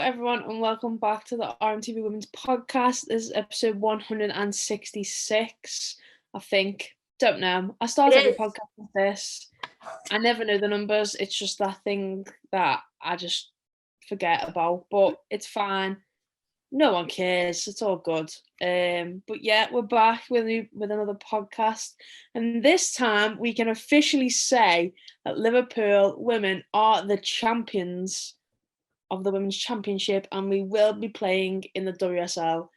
everyone, and welcome back to the RMTV Women's podcast. This is episode 166, I think. Don't know. I start every podcast with this. I never know the numbers. It's just that thing that I just forget about, but it's fine. No one cares. It's all good. But yeah, we're back with another podcast, and this time we can officially say that Liverpool women are the champions of the Women's Championship, and we will be playing in the WSL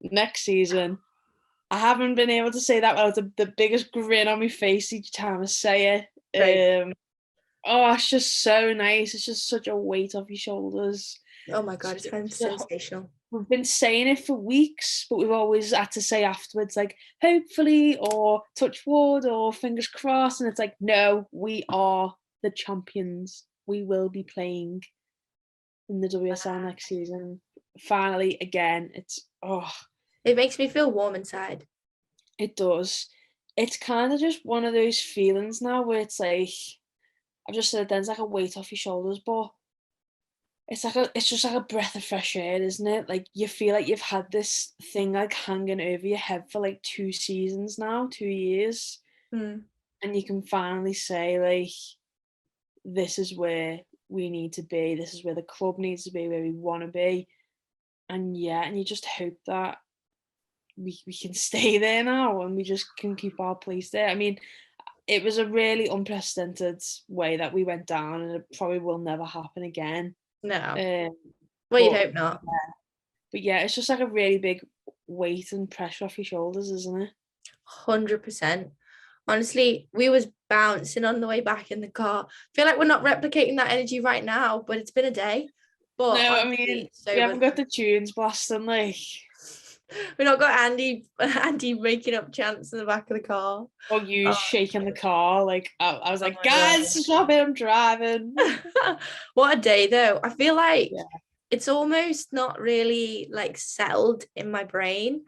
next season. I haven't been able to say that without the biggest grin on my face each time I say it. It's just so nice. It's just such a weight off your shoulders. Oh my God, it's been sensational. We've been saying it for weeks, but we've always had to say afterwards, like, hopefully, or touch wood, or fingers crossed. And it's like, no, we are the champions. We will be playing in the WSL next season. Finally, again, it makes me feel warm inside. It does. It's kind of just one of those feelings now where it's like, I've just said there's like a weight off your shoulders, but it's just like a breath of fresh air, isn't it? Like, you feel like you've had this thing like hanging over your head for like 2 seasons now, 2 years, and you can finally say, like, this is where we need to be, this is where the club needs to be, where we want to be. And you just hope that we can stay there now, and we just can keep our place there. I mean, it was a really unprecedented way that we went down, and it probably will never happen again. No. Well, you'd hope not. But yeah, it's just like a really big weight and pressure off your shoulders, isn't it? 100%. Honestly, we was bouncing on the way back in the car. I feel like we're not replicating that energy right now, but it's been a day. But no, honestly, I mean, we haven't got the tunes blasting, like. We've not got Andy making up chants in the back of the car. Or you shaking the car. Like, I was like, guys, stop it, I'm driving. What a day, though. I feel like it's almost not really like settled in my brain.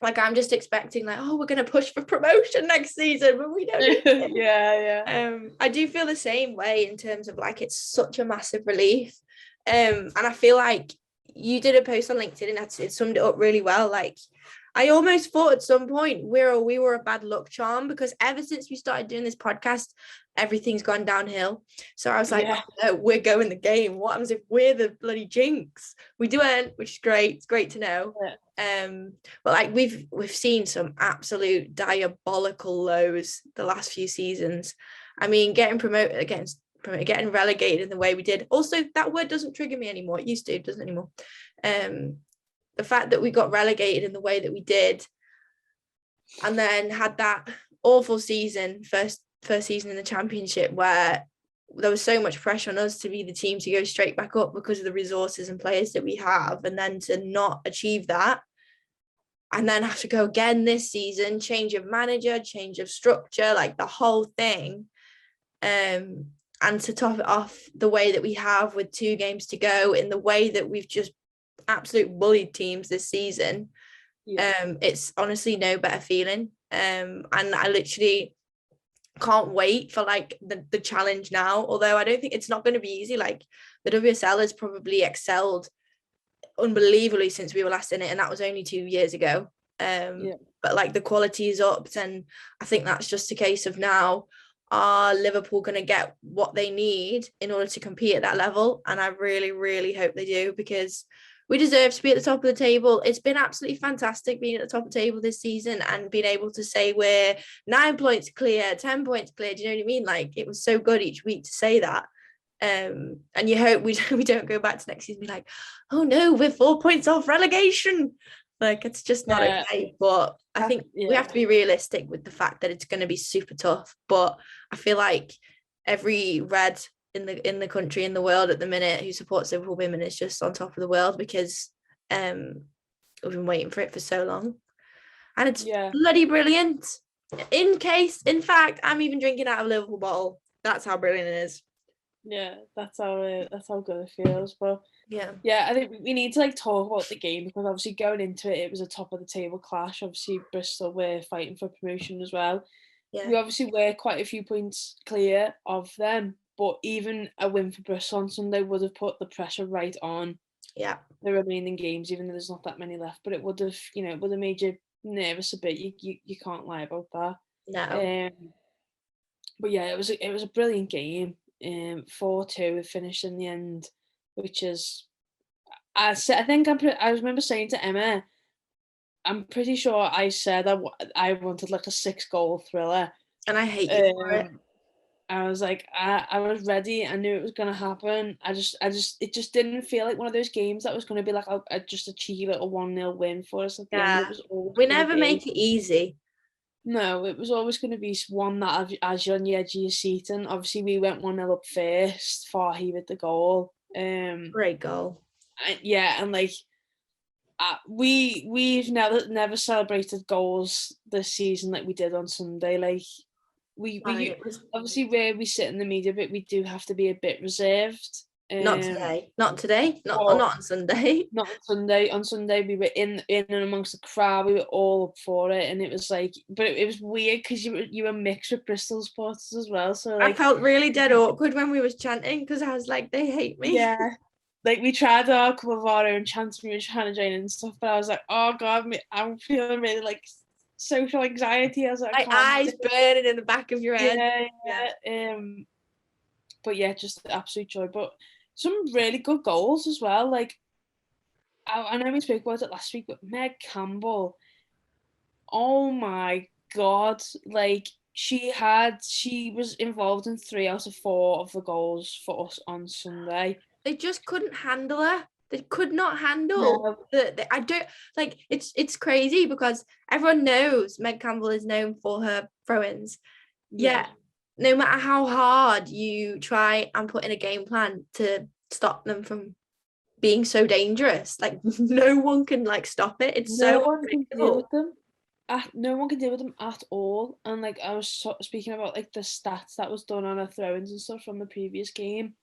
Like, I'm just expecting, like, oh, we're going to push for promotion next season, but we don't. I do feel the same way in terms of, like, it's such a massive relief. And I feel like you did a post on LinkedIn and it summed it up really well. Like, I almost thought at some point we were a bad luck charm, because ever since we started doing this podcast, everything's gone downhill. So I was like, oh, no, we're going the game. What happens if we're the bloody jinx? We do it, which is great. It's great to know. But like we've seen some absolute diabolical lows the last few seasons. I mean, getting promoted against getting relegated in the way we did. Also, that word doesn't trigger me anymore. It used to, it doesn't anymore. The fact that we got relegated in the way that we did, and then had that awful season, first season in the Championship, where there was so much pressure on us to be the team to go straight back up because of the resources and players that we have, and then to not achieve that, and then have to go again this season, change of manager, change of structure, like the whole thing. And to top it off the way that we have with 2 games to go, in the way that we've just absolute bullied teams this season, it's honestly no better feeling. And I literally can't wait for like the challenge now, although I don't think it's not going to be easy. Like, the WSL has probably excelled unbelievably since we were last in it, and that was only 2 years ago. But like, the quality is up, and I think that's just a case of now, are Liverpool going to get what they need in order to compete at that level? And I really, really hope they do, because we deserve to be at the top of the table. It's been absolutely fantastic being at the top of the table this season and being able to say we're 9 points clear, 10 points clear. Do you know what I mean? Like, it was so good each week to say that. And you hope we don't go back to next season and be like, oh no, we're 4 points off relegation. Like, it's just not okay. But I think we have to be realistic with the fact that it's going to be super tough. But I feel like every red in the country, in the world at the minute, who supports Liverpool women is just on top of the world, because we've been waiting for it for so long, and it's bloody brilliant. In fact, I'm even drinking out of a Liverpool bottle. That's how brilliant it is. Yeah, that's how good it feels. But I think we need to like talk about the game, because obviously going into it was a top of the table clash. Obviously Bristol were fighting for promotion as well. We obviously were quite a few points clear of them, but even a win for Bristol on Sunday would have put the pressure right on the remaining games, even though there's not that many left. But it would have, it would have made you nervous a bit. You can't lie about that. No. But yeah, it was a brilliant game. 4-2 finished in the end, which is, I remember saying to Emma, I'm pretty sure I said I wanted like a 6-goal thriller, and I hate you for it. I was like, I was ready. I knew it was gonna happen. It just didn't feel like one of those games that was gonna be like just a cheeky little 1-0 win for us at the end. It was we never make it easy. No, it was always going to be one that as you're on the edge of your seat, and obviously we went 1-0 up first. Farhi with the goal. Great goal. And like we've never celebrated goals this season like we did on Sunday. Like we obviously where we sit in the media bit, we do have to be a bit reserved. Not today. Not on Sunday. Not on Sunday. On Sunday, we were in and amongst the crowd. We were all up for it, and it was like, but it was weird because you were mixed with Bristol supporters as well. So like, I felt really dead awkward when we was chanting because I was like, they hate me. Yeah, like we tried our couple of our own chants. We were trying to join in and stuff, but I was like, oh god, I'm feeling really like social anxiety. I was like, my eyes burning in the back of your head. Yeah. But yeah, just absolute joy. But some really good goals as well. Like I know we spoke about it last week, but Meg Campbell, oh my god, like she was involved in 3 out of 4 of the goals for us on Sunday. They just couldn't handle her. They could not handle I don't like it's crazy because everyone knows Meg Campbell is known for her throw-ins. Yeah. No matter how hard you try and put in a game plan to stop them from being so dangerous, like no one can like stop it. It's no one can deal with them. No one can deal with them at all. And like I was speaking about like the stats that was done on her throw-ins and stuff from the previous game.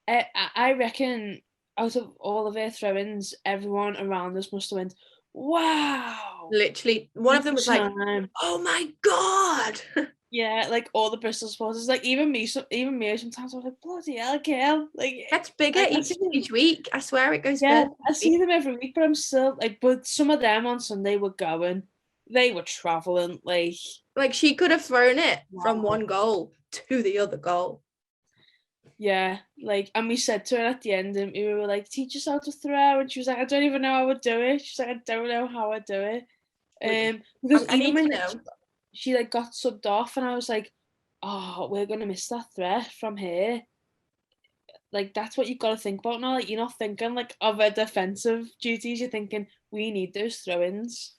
I reckon out of all of her throw-ins, everyone around us must have went, wow. Literally, one of them was like, oh my god. Yeah, like all the Bristol supporters, like even me sometimes I was like, bloody hell, girl. Like that's bigger each week. I swear it goes I see them every week, but I'm still like, but some of them on Sunday were going. They were travelling, like she could have thrown it from one goal to the other goal. Yeah, like, and we said to her at the end, and we were like, teach us how to throw, and she was like, I don't even know how I would do it. She's like, I don't know how I do it. Because even when she like got subbed off, and I was like, oh, we're gonna miss that threat from here. Like that's what you've got to think about now. Like you're not thinking like of her defensive duties. You're thinking we need those throw-ins.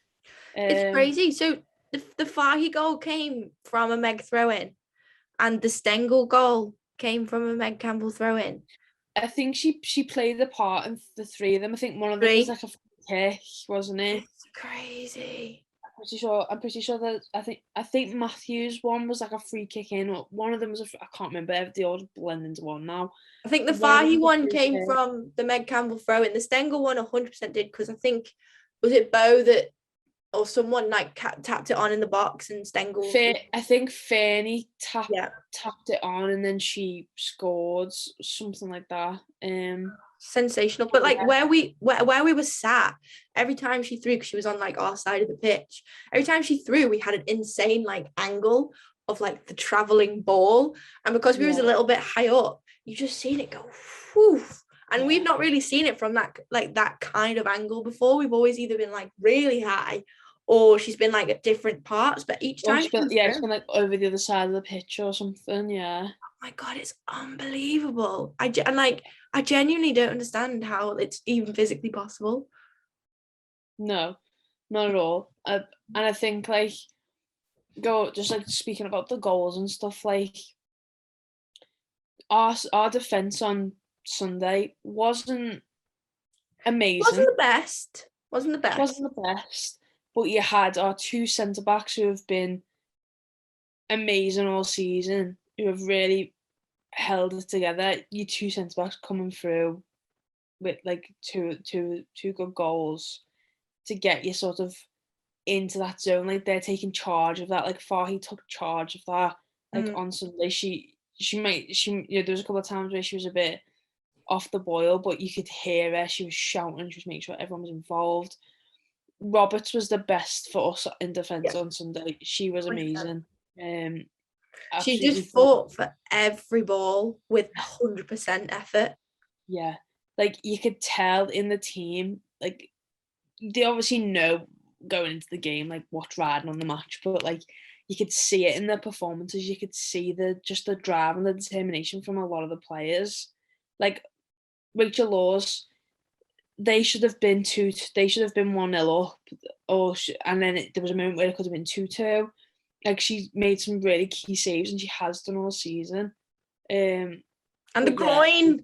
It's crazy. So the Farhi goal came from a Meg throw-in, and the Stengel goal came from a Meg Campbell throw-in. I think she played a part in the 3 of them. I think one of them was like a kick, wasn't it? It's crazy. I'm pretty sure that I think Matthew's one was like a free kick in, or one of them was I can't remember. They all blend into one now. I think the Farhi one came from the Meg Campbell throw-in. The Stengel one 100% did, because I think was it Bo that or someone like tapped it on in the box and Stengel. I think Fernie tapped it on and then she scored, something like that. Sensational. But like where we were sat, every time she threw, because she was on like our side of the pitch, every time she threw we had an insane like angle of like the traveling ball, and because we was a little bit high up, you just seen it go whew. And we've not really seen it from that kind of angle before. We've always either been like really high or she's been like at different parts, but each time it's been like over the other side of the pitch or something. Oh my god, it's unbelievable. I genuinely don't understand how it's even physically possible. No, not at all. And I think like just like speaking about the goals and stuff, like our defense on Sunday wasn't amazing. Wasn't the best. But you had our 2 centre backs who have been amazing all season, who have really held it together. Your 2 centre backs coming through with like two good goals to get you sort of into that zone. Like they're taking charge of that. Like Farhi took charge of that. Like on Sunday, she there was a couple of times where she was a bit off the boil, but you could hear her. She was shouting. She was making sure everyone was involved. Roberts was the best for us in defence on Sunday. She was amazing. She just fought for every ball with 100% effort. Yeah, like you could tell in the team, like they obviously know going into the game like what's riding on the match, but like you could see it in their performances. You could see the drive and the determination from a lot of the players. Like Rachel Laws, they should have been 1-0 up, and then there was a moment where it could have been 2-2. Like she made some really key saves, and she has done all season. And the groin.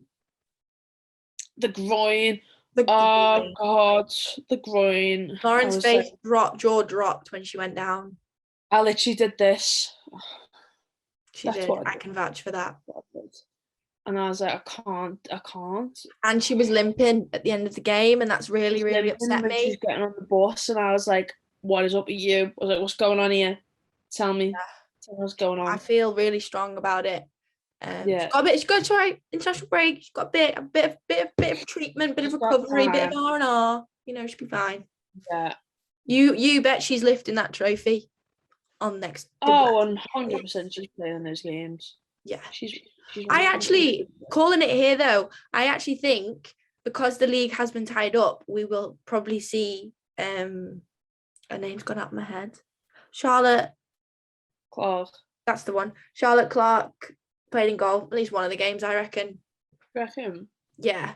The groin. Oh God, the groin. Lauren's face jaw dropped when she went down. I literally did this. She did. I can vouch for that. And I was like, I can't. And she was limping at the end of the game, and that's really, really upset me. She was getting on the bus, and I was like, what is up with you? I was like, what's going on here? Tell me. Tell me what's going on. I feel really strong about it. She's got to try international break. She's got a bit of treatment, bit of recovery, bit of R&R. You know, she'll be fine. Yeah. You bet she's lifting that trophy on next. 100% she's playing those games. Yeah. She's I actually, calling it here though, I actually think because the league has been tied up, we will probably see her name's gone out of my head. Charlotte Clark. That's the one. Charlotte Clark played in goal, at least one of the games, I reckon. Reckon? Yeah.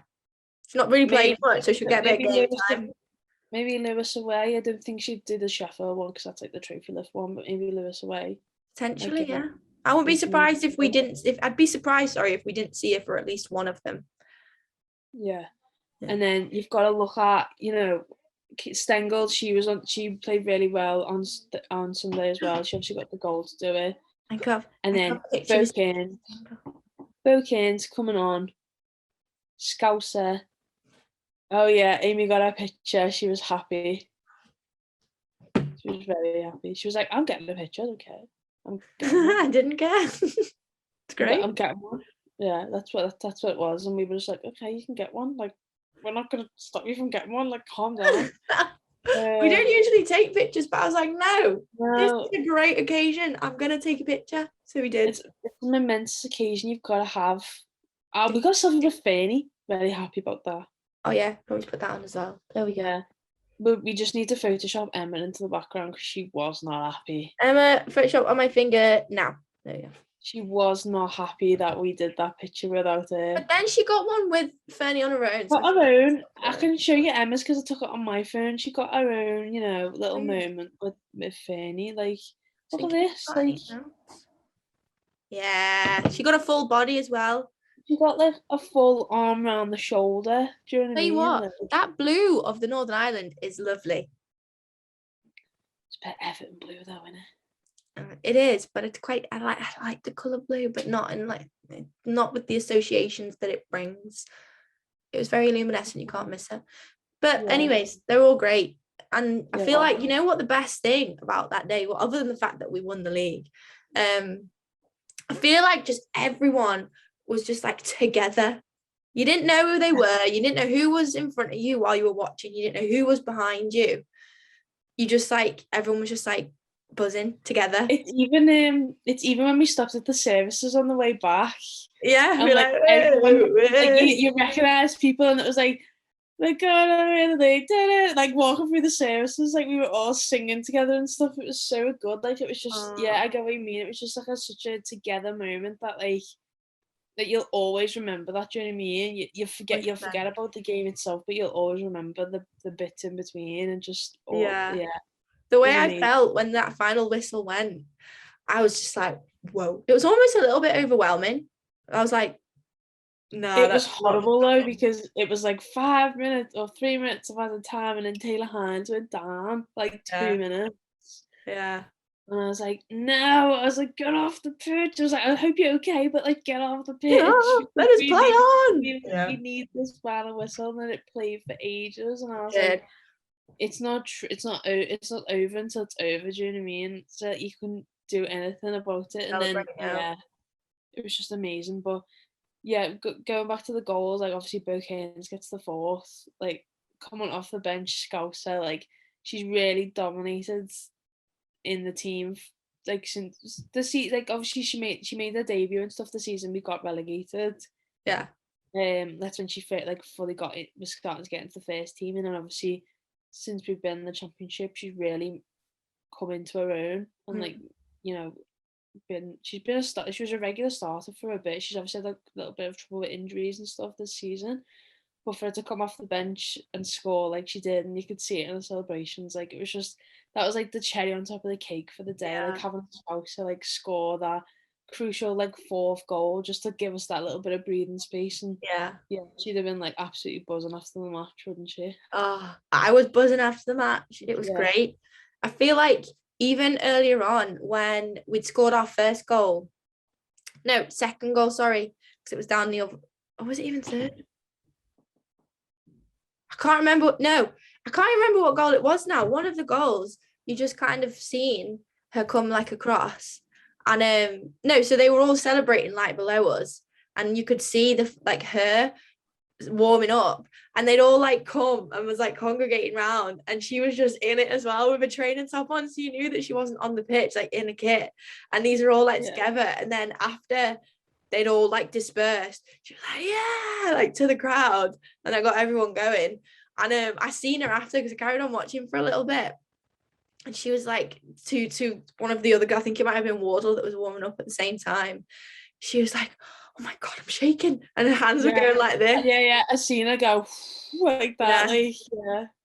She's not really played much, so she'll get a bit of game time. Maybe Lewis away. I don't think she'd do the Sheffield one because that's like the trophy lift one, but maybe Lewis away. Potentially, yeah. I wouldn't be surprised if we didn't. I'd be surprised, if we didn't see her for at least one of them. Yeah. And then you've got to look at, Stengel. She played really well on Sunday as well. She obviously got the goal to do it. And then Bo Cairns coming on. Scouser. Oh yeah, Amy got her picture. She was happy. She was very happy. She was like, I'm getting a picture, I don't care. I didn't care. It's great. I'm getting one. Yeah, that's what it was. And we were just like, okay, you can get one. Like, we're not gonna stop you from getting one. Like, calm down. We don't usually take pictures, but I was like, no, this is a great occasion. I'm gonna take a picture. So we did. It's an immense occasion. You've got to have. We got a selfie with Fanny. Very happy about that. Oh yeah, probably put that on as well. There we go. Yeah. But we just need to Photoshop Emma into the background because she was not happy. Emma, Photoshop on my finger now. There we go. She was not happy that we did that picture without her. But then she got one with Fernie on her own. Got her own. I can show you Emma's because I took it on my phone. She got her own, little moment with Fernie. Like, look at this. Like, yeah, she got a full body as well. She got like a full arm around the shoulder. Do you know what I mean? What? That blue of the Northern Ireland is lovely. It's a bit Everton blue though, isn't it? It is, but it's quite. I like the colour blue, but not with the associations that it brings. It was very luminescent. You can't miss it. But anyways, they're all great, and I feel like what the best thing about that day, well, other than the fact that we won the league, I feel like just everyone was just like together. You didn't know who they were. You didn't know who was in front of you while you were watching. You didn't know who was behind you. You just everyone was just buzzing together. It's even when we stopped at the services on the way back. Yeah, everyone, you recognise people, and it was like, we're going over, they did it. Like walking through the services, like we were all singing together and stuff. It was so good. Like it was just I get what you mean. It was just such a together moment that you'll always remember that. Do you know what I mean? You'll forget about the game itself, but you'll always remember the bits in between and just the way I felt when that final whistle went. I was just like, whoa. It was almost a little bit overwhelming. I was like, no, it was horrible though, because it was like 5 minutes or 3 minutes of added time, and then Taylor Hines went down 2 minutes. Yeah. And I was like, no. I was like, get off the pitch. I was like, I hope you're okay, but get off the pitch. Let us play on. We need this final whistle, and it played for ages. And I was like, it's not over until it's over. Do you know what I mean? So you couldn't do anything about it. And then it was just amazing. But yeah, going back to the goals, like obviously Bo Cairns gets the 4th, like coming off the bench, Scouser, like she's really dominated in the team, like since the season. Like obviously she made her debut and stuff the season we got relegated. Yeah. That's when she like fully got it, was starting to get into the first team, and then obviously since we've been in the championship, she's really come into her own, and like, you know, she was a regular starter for a bit. She's obviously had like a little bit of trouble with injuries and stuff this season, but for her to come off the bench and score like she did, and you could see it in the celebrations, like it was just, that was like the cherry on top of the cake for the day. Yeah. Like having a spouse to like score that crucial like 4th goal just to give us that little bit of breathing space. And yeah, she'd have been like absolutely buzzing after the match, wouldn't she? Oh, I was buzzing after the match. It was great. I feel like even earlier on when we'd scored our second goal, sorry, because it was down the other, or was it even third? I can't remember. No, I can't remember what goal it was now. One of the goals, you just kind of seen her come like across. And no, so they were all celebrating like below us. And you could see her warming up, and they'd all like come and was like congregating round, and she was just in it as well with a training top on, so you knew that she wasn't on the pitch like in a kit, and these are all like together. And then after they'd all like dispersed, she was like, yeah, like to the crowd, and I got everyone going. And I seen her after, because I carried on watching for a little bit, and she was like to one of the other guys, I think it might have been Wardle that was warming up at the same time. She was like, oh my God, I'm shaking. And her hands were going like this. Yeah. I seen her go like that. Like,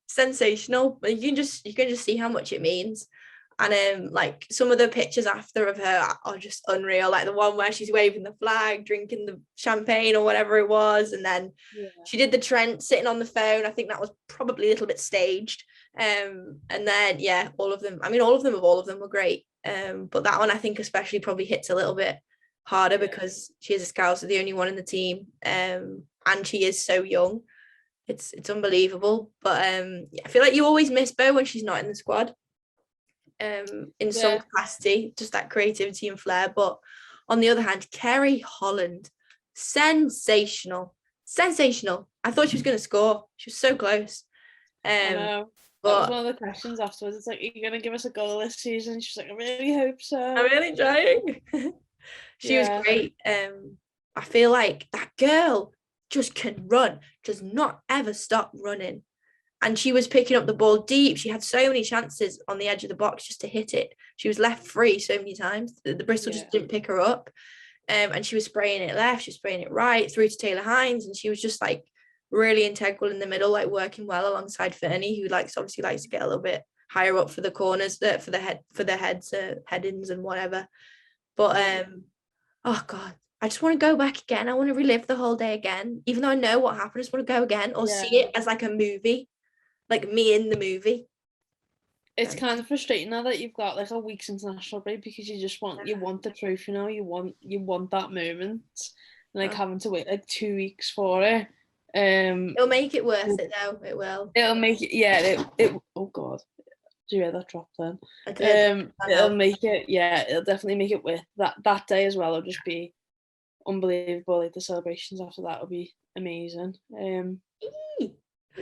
sensational. You can just see how much it means. And like some of the pictures after of her are just unreal. Like the one where she's waving the flag, drinking the champagne or whatever it was. And then she did the Trent sitting on the phone. I think that was probably a little bit staged. And then all of them were great. But that one I think especially probably hits a little bit harder because she is a Scouser, the only one in the team, and she is so young. It's unbelievable. But I feel like you always miss Bo when she's not in the squad, in some capacity, just that creativity and flair. But on the other hand, Kerry Holland, sensational. I thought she was going to score. She was so close. I know. That was one of the questions afterwards. It's like, are you going to give us a goal this season? She's like, I really hope so. I'm really trying. She was great. I feel like that girl just can run, does not ever stop running. And she was picking up the ball deep. She had so many chances on the edge of the box just to hit it. She was left free so many times. The Bristol just didn't pick her up. And she was spraying it left, she was spraying it right, through to Taylor Hines. And she was just like really integral in the middle, like working well alongside Fernie, who obviously likes to get a little bit higher up for the corners, for the head-ins and whatever. But oh God, I just want to go back again. I want to relive the whole day again. Even though I know what happened, I just want to go again or see it as like a movie, like me in the movie. It's kind of frustrating now that you've got like a week's international break, because you just want the trophy now. You want that moment, like having to wait like 2 weeks for it. It'll make it worth it though. It will. It'll make it. Yeah. It. Oh God. Do you hear that drop then? It'll make it. Yeah. It'll definitely make it worth that day as well. It'll just be unbelievable. Like the celebrations after that will be amazing.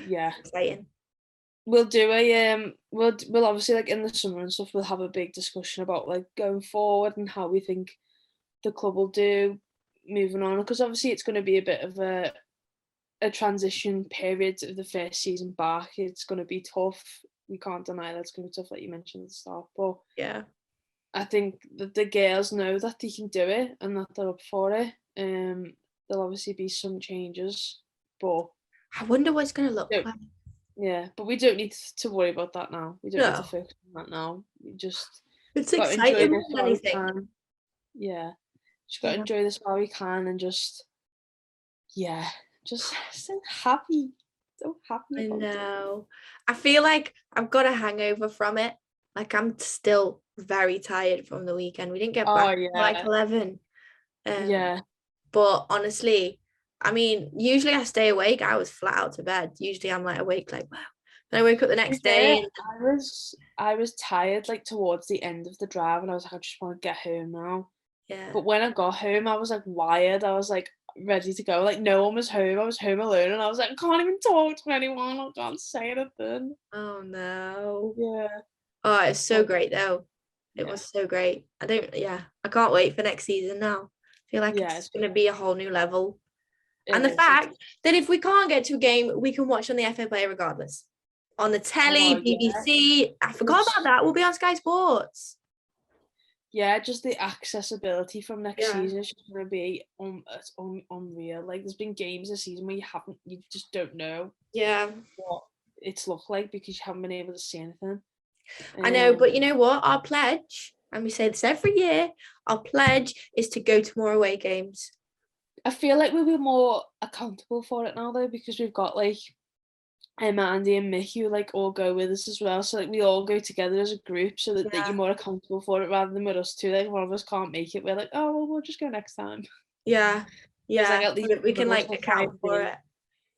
Yeah. Exciting. We'll do we'll obviously like in the summer and stuff, we'll have a big discussion about like going forward and how we think the club will do moving on, because obviously it's going to be a bit of a transition period of the first season back. It's going to be tough. We can't deny that it's going to be tough, like you mentioned at the start. But I think that the girls know that they can do it and that they're up for it. There'll obviously be some changes, but I wonder what it's going to look like. Yeah, but we don't need to worry about that now. We don't need to focus on that now. We just it's exciting more than anything. Yeah, just got to enjoy this while we can, and just so happy. So happy about I know. I feel like I've got a hangover from it. Like I'm still very tired from the weekend. We didn't get back till like 11. But honestly, I mean, usually I stay awake. I was flat out to bed. Usually I'm like awake, like wow. And I wake up the next day. And I was tired like towards the end of the drive, and I was like, I just want to get home now. Yeah. But when I got home, I was like wired. I was like, ready to go. Like no one was home. I was home alone, and I was like, I can't even talk to anyone. I can't say anything. Oh no. Yeah. Oh, it's so great though. It was so great. I can't wait for next season now. I feel like it's going to be a whole new level. And the fact that if we can't get to a game, we can watch on the FA Player regardless. On the telly, BBC. I forgot about that. We'll be on Sky Sports. Yeah, just the accessibility from next season is just going to be unreal. Like there's been games this season where you just don't know what it's looked like because you haven't been able to see anything. I know, but you know what? Our pledge, and we say this every year, our pledge is to go to more away games. I feel like we'll be more accountable for it now though, because we've got like Andy and Mick who like all go with us as well. So like we all go together as a group so that you're more accountable for it rather than with us two. Like one of us can't make it. We're like, oh well, we'll just go next time. Yeah. Yeah. Like, at least we can like account for it.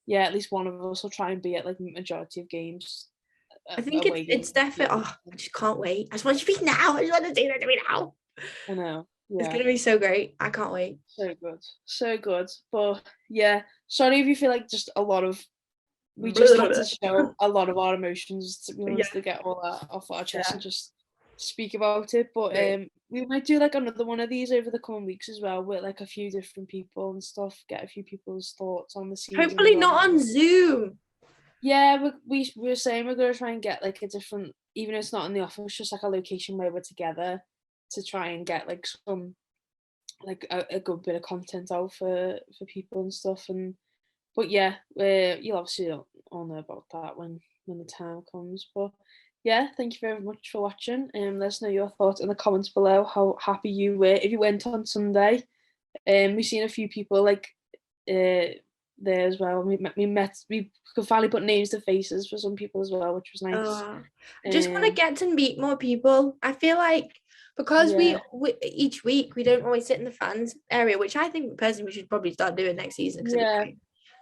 Yeah, at least one of us will try and be at like majority of games. I think it's definitely. Oh, I just can't wait. I just want you to be now. I just want to do that to me now. I know. Yeah. It's gonna be so great. I can't wait. So good. But yeah, sorry if you feel like just a lot of. We just had to show a lot of our emotions. We wanted to get all that off our chest and just speak about it. But we might do like another one of these over the coming weeks as well with like a few different people and stuff. Get a few people's thoughts on the season. Hopefully not on Zoom. Yeah, we were saying we're gonna try and get like a different, even if it's not in the office, just like a location where we're together to try and get like some like a good bit of content out for people and stuff. And but yeah, you'll obviously all know about that when the time comes. But yeah, thank you very much for watching. Let us know your thoughts in the comments below. How happy you were if you went on Sunday. We've seen a few people like there as well. We could finally put names to faces for some people as well, which was nice. I just want to get to meet more people. I feel like because we each week we don't always sit in the fans area, which I think personally we should probably start doing next season.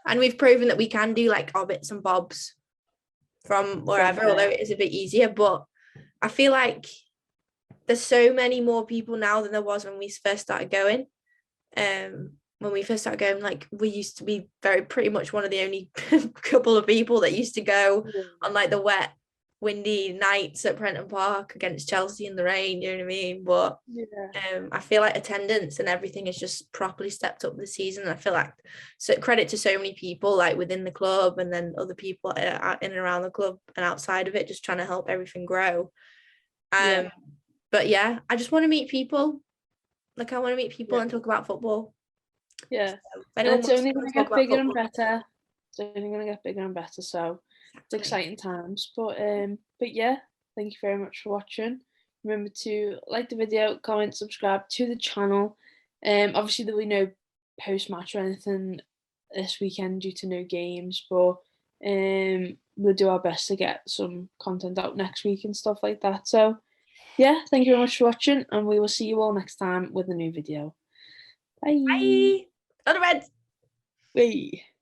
And we've proven that we can do like our bits and bobs from wherever, although it is a bit easier. But I feel like there's so many more people now than there was when we first started going. When we first started going, like we used to be pretty much one of the only couple of people that used to go on like the wet, windy nights at Prenton Park against Chelsea in the rain, you know what I mean? But I feel like attendance and everything has just properly stepped up this season. I feel like credit to so many people like within the club and then other people in and around the club and outside of it, just trying to help everything grow. But yeah, I just want to meet people. Like I want to meet people and talk about football. Yeah, and it's only going to get bigger and better. It's only going to get bigger and better. So it's exciting times. But yeah, thank you very much for watching. Remember to like the video, comment, subscribe to the channel. Obviously there will be no post match or anything this weekend due to no games, but we'll do our best to get some content out next week and stuff like that. So yeah, thank you very much for watching, and we will see you all next time with a new video. Bye. Bye. On the Reds. Bye.